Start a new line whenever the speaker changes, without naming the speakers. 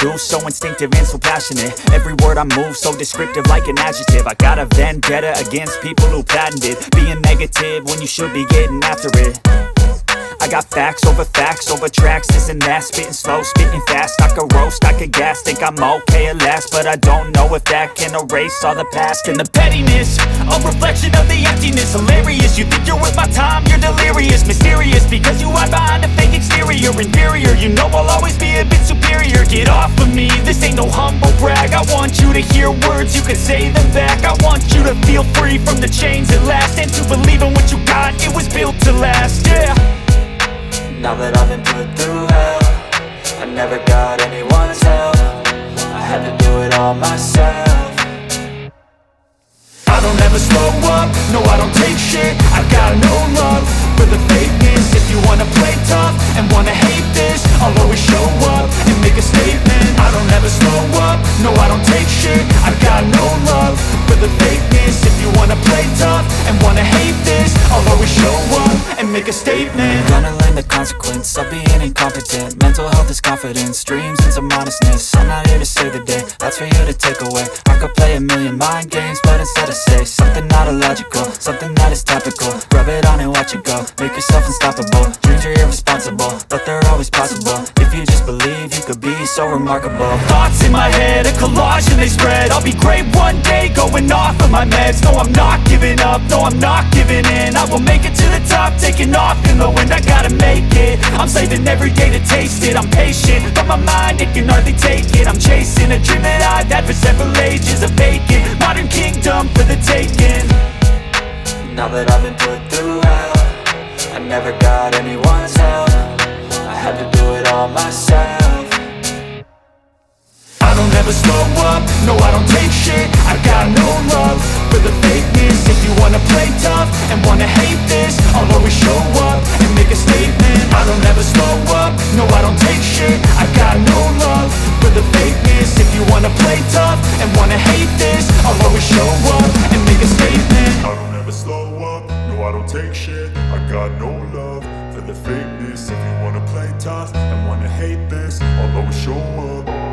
do, so instinctive and so passionate. Every word I move, so descriptive like an adjective. I got a vendetta against people who patented being negative when you should be getting after it. I got facts over tracks, this and that. Spitting slow, spitting fast, I could roast, I could gas. Think I'm okay at last, but I don't know if that can erase all the past. And the pettiness, a reflection of the emptiness. Hilarious, you think you're worth my time, you're delirious. Mysterious, because you hide behind a fake exterior. Inferior, you know I'll always be a bit superior. Get off of me, this ain't no humble brag. I want you to hear words, you can say them back. I want you to feel free from the chains at last, and to believe in what you got, it was built to last, yeah.
Now that I've been put through hell, I never got anyone's help. I had to do it all myself.
I don't ever slow up, no I don't take shit. I got no love for the fakeness. If you wanna play tough and wanna hate this, I'll always show up and make a statement. I don't ever slow up, no I don't take shit. I got no love for the fakeness. If you wanna play tough and wanna hate this, I'll always show up and make a statement.
Gonna learn the consequence of being incompetent. Mental health is confidence, dreams and some honestness. I'm not here to save the day, that's for you to take away. I could play a million mind games, but instead I say something not illogical, something that is topical. Rub it on and watch it go, make yourself unstoppable. Dreams are irresponsible, but they're always possible. If you just believe, you could be so remarkable.
Thoughts in my head, a collage and they spread. I'll be great one day, going off of my meds. No, I'm not giving up, no, I'm not giving in. I will make it to the top, taking off in the wind. I gotta make it, I'm saving every day to taste it. I'm patient, but my mind, it can hardly take it. I'm chasing a dream that I've had for several ages. A vacant, modern kingdom for the taking.
Now that I've been put through hell, I never got anyone's help. I had to do it all myself.
I don't ever slow up, no I don't take shit. I got no love for the fakeness. If you wanna play tough and wanna hate this, I'll always show up and make a statement. I don't ever slow up, no I don't take shit. I got no love for the fakeness. If you wanna play tough and wanna hate this, I'll always show up and make a statement.
I don't ever slow up, no I don't take shit. I got no love for the fakeness. If you wanna play tough and wanna hate this, I'll always show up.